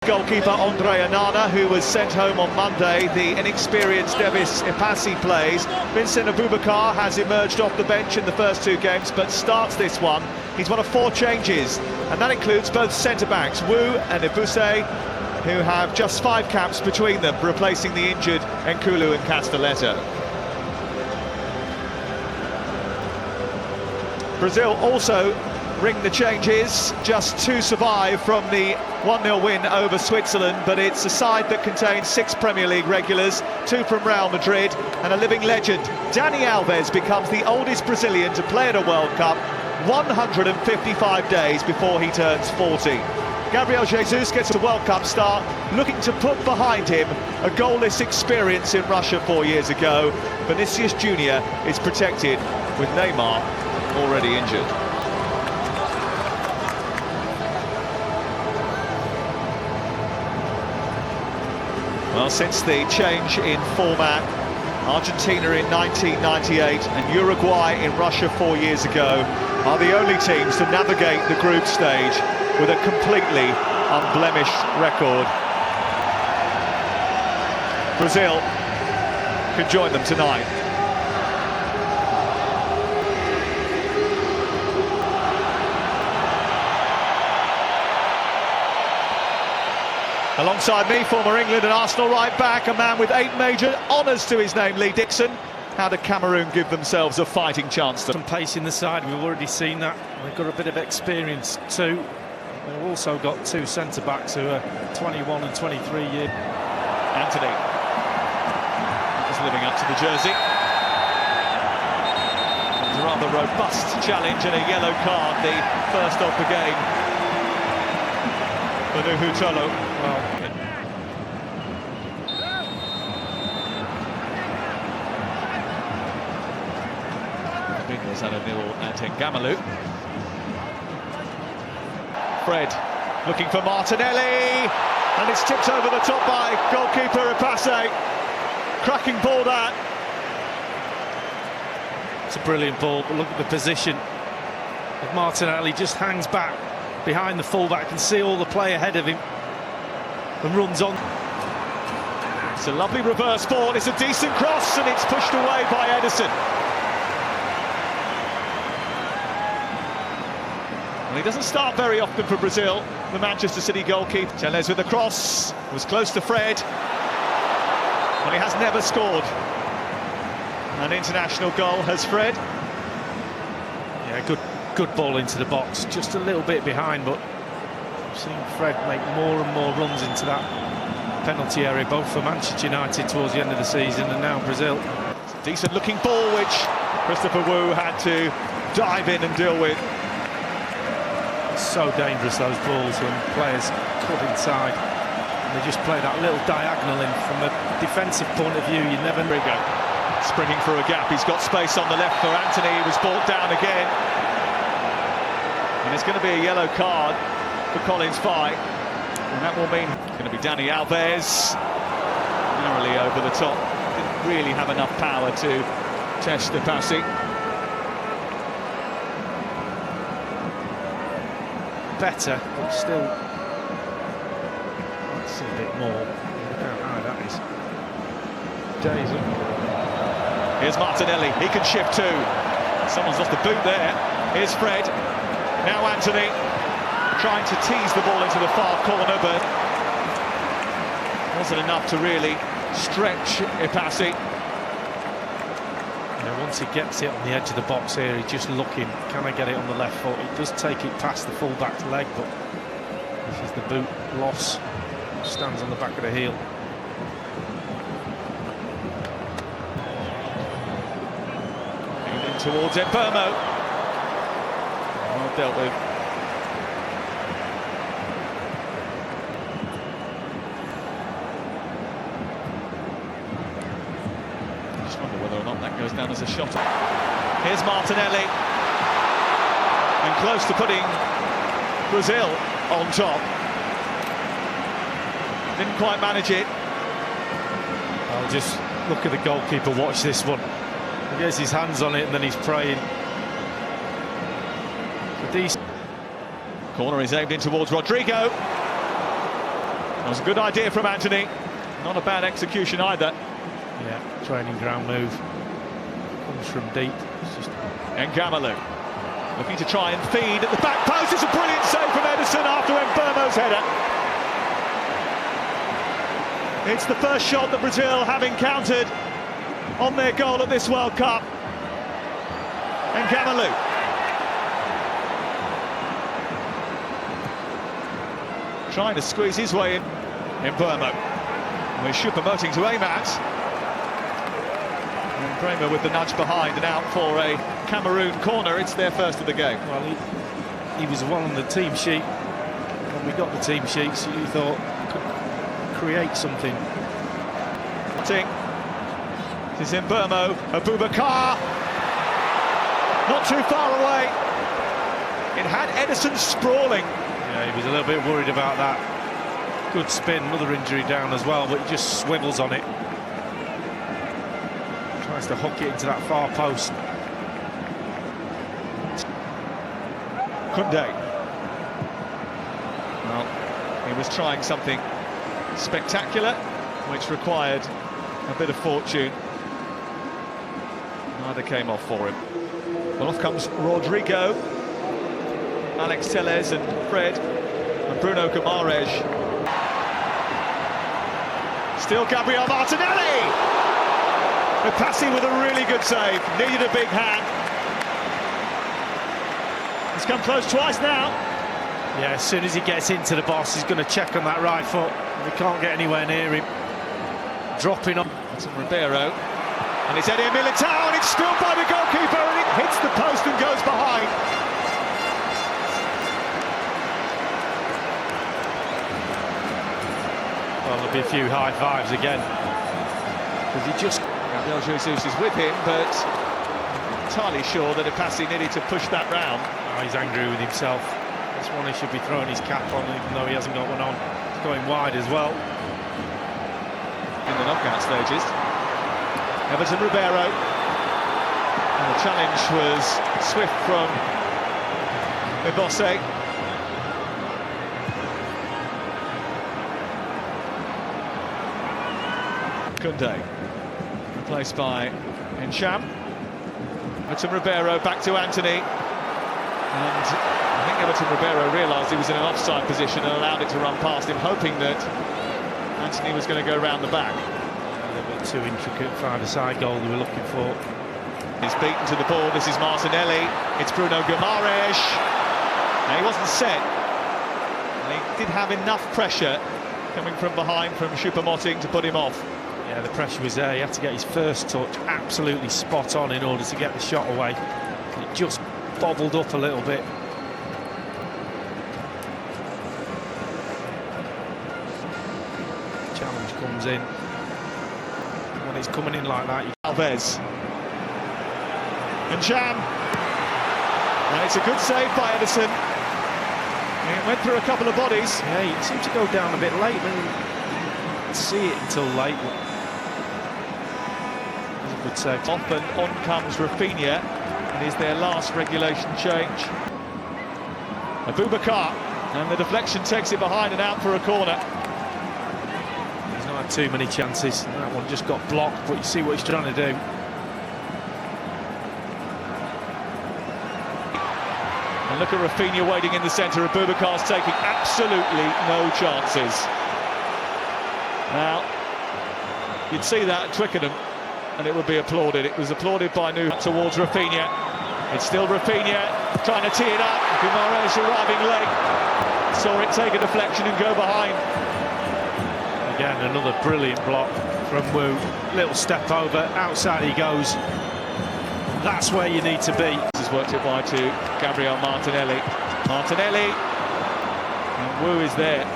Goalkeeper Andre Onana, who was sent home on Monday. The inexperienced Davis Ipassi plays. Vincent Aboubakar has emerged off the bench in the first two games, but starts this one. He's one of 4 changes, and that includes both centre-backs, Wu and Ebuse, who have just 5 caps between them, replacing the injured Nkulu and Castelletto. Brazil also ring the changes, just 2 survive from the 1-0 win over Switzerland, but it's a side that contains 6 Premier League regulars, 2 from Real Madrid, and a living legend. Dani Alves becomes the oldest Brazilian to play at a World Cup 155 days before he turns 40. Gabriel Jesus gets a World Cup start, looking to put behind him a goalless experience in Russia 4 years ago. Vinicius Jr. is protected with Neymar already injured. Well, since the change in format, Argentina in 1998 and Uruguay in Russia 4 years ago are the only teams to navigate the group stage with a completely unblemished record. Brazil could join them tonight. Alongside me, former England and Arsenal right-back, a man with 8 major honours to his name, Lee Dixon. How do Cameroon give themselves a fighting chance? Some pace in the side, we've already seen that. They've got a bit of experience too. They've also got 2 centre-backs who are 21 and 23 years. Anthony is living up to the jersey. It's a rather robust challenge and a yellow card, the first of the game. Tolo. Well, Fingers at a nil at Ngamalu. Fred looking for Martinelli, and it's tipped over the top by goalkeeper Ipassi. Cracking ball that. It's a brilliant ball, but look at the position of Martinelli. Just hangs back behind the fullback, can see all the play ahead of him and runs on. It's a lovely reverse ball, it's a decent cross, and it's pushed away by Edison. Well, he doesn't start very often for Brazil, the Manchester City goalkeeper. Teles with the cross, was close to Fred. Well, he has never scored an international goal, has Fred? Yeah, good ball into the box, just a little bit behind, but we've seen Fred make more and more runs into that penalty area, both for Manchester United towards the end of the season and now Brazil. It's a decent looking ball which Christopher Wu had to dive in and deal with. It's so dangerous, those balls, when players cut inside and they just play that little diagonal in. From a defensive point of view, you never know. Sprinting through a gap, he's got space on the left for Anthony, he was brought down again. And it's going to be a yellow card for Collins Fight, and that will mean it's going to be Dani Alves, narrowly over the top. Didn't really have enough power to test Ipassi. Better, but still, let's see a bit more. Look how high that is. Jason. Here's Martinelli, he can shift too. Someone's lost the boot there. Here's Fred. Now Anthony trying to tease the ball into the far corner, but wasn't enough to really stretch Ipassi. Yeah, once he gets it on the edge of the box here, he's just looking, can I get it on the left foot? He does take it past the full-back's leg, but this is the boot loss. Stands on the back of the heel. Moving towards Mbermo. Well dealt with. I just wonder whether or not that goes down as a shot. Here's Martinelli, and close to putting Brazil on top. Didn't quite manage it. I'll just look at the goalkeeper, watch this one. He gets his hands on it and then he's praying. Corner is aimed in towards Rodrigo. was a good idea from Anthony. Not a bad execution either. Yeah, training ground move. Comes from deep. It's just... Ngamalu looking to try and feed at the back post. It's a brilliant save from Edison after Mbeumo's header. It's the first shot that Brazil have encountered on their goal at this World Cup. Ngamalu. Trying to squeeze his way in. Mbeumo. With Choupo-Moting to aim at. And Bremer with the nudge behind and out for a Cameroon corner. It's their first of the game. Well, he was one on the team sheet. When we got the team sheets, you thought could create something. This is Mbeumo. Aboubakar. Not too far away. It had Edison sprawling. Yeah, he was a little bit worried about that. Good spin, another injury down as well, but he just swivels on it. Tries to hook it into that far post. Koundé. Well, he was trying something spectacular, which required a bit of fortune. Neither came off for him. Well, off comes Rodrigo, Alex Telles and Fred, and Bruno Guimaraes. Still Gabriel Martinelli! Passi with a really good save, needed a big hand. He's come close twice now. Yeah, as soon as he gets into the box, he's going to check on that right foot. He can't get anywhere near him. Dropping on. Vincent Ribeiro. And it's Eder Militao, and it's still by the goalkeeper, and it hits the post and goes behind. Well, there'll be a few high fives again. Because he just... Gabriel Jesus is with him, but entirely sure that Passi needed to push that round. Oh, he's angry with himself. This one he should be throwing his cap on, even though he hasn't got one on. It's going wide as well. In the knockout stages. Everton Ribeiro. And the challenge was swift from Ibose. Koundé. Replaced by Encham. Everton Ribeiro back to Anthony. And I think Everton Ribeiro realised he was in an offside position and allowed it to run past him, hoping that Anthony was going to go round the back. A little bit too intricate five-a-side goal they were looking for. He's beaten to the ball. This is Martinelli. It's Bruno Guimaraes. Now, he wasn't set. And he did have enough pressure coming from behind from Choupo-Moting to put him off. Yeah, the pressure was there. He had to get his first touch absolutely spot on in order to get the shot away. It just bobbled up a little bit. Challenge comes in. When it's coming in like that, Alves. And Jam. And it's a good save by Edison. It went through a couple of bodies. Yeah, he seemed to go down a bit late. But he didn't see it until late. Good save. Off and on comes Rafinha. It is their last regulation change. Aboubakar, and the deflection takes it behind and out for a corner. He's not had too many chances. That one just got blocked, but you see what he's trying to do. And look at Rafinha waiting in the centre. Aboubakar's taking absolutely no chances. Now, you'd see that at Twickenham, and it would be applauded. It was applauded by New towards Rafinha. It's still Rafinha trying to tee it up. Guimaraes arriving late. Saw it take a deflection and go behind. Again, another brilliant block from Wu. Little step over, outside he goes. That's where you need to be. This has worked it wide to Gabriel Martinelli. Martinelli. And Wu is there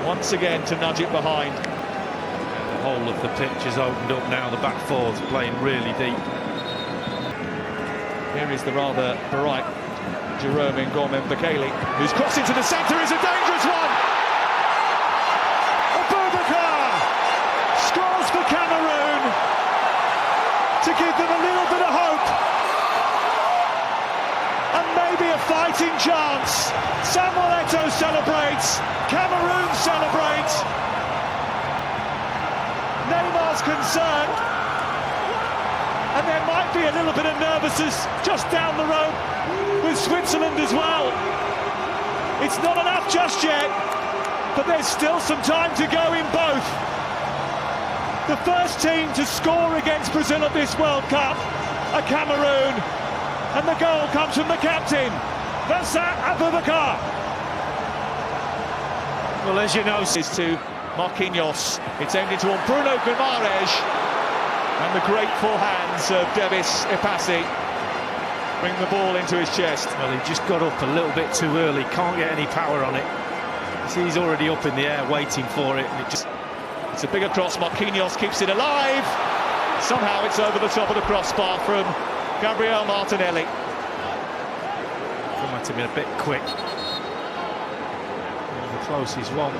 once again to nudge it behind. The whole of the pitch is opened up now. The back four's playing really deep. Here is the rather bright Jerome Ngoma-Bekele, whose cross into the centre is a dangerous one. Aboubakar scores for Cameroon to give them a little bit of hope and maybe a fighting chance. Samuel Eto'o celebrates, Cameroon celebrates. concern. And there might be a little bit of nervousness just down the road with Switzerland as well. It's not enough just yet, but there's still some time to go in both. The first team to score against Brazil at this World Cup are Cameroon, and the goal comes from the captain, Vincent Aboubakar. Well, as you know, Is to Marquinhos. It's aimed into Bruno Guimaraes, and the grateful hands of Davis Ipassi bring the ball into his chest. Well, he just got up a little bit too early, can't get any power on it. He's already up in the air waiting for it, and it's a bigger cross. Marquinhos keeps it alive. Somehow it's over the top of the crossbar from Gabriel Martinelli. Might have been a bit quick. The closest one.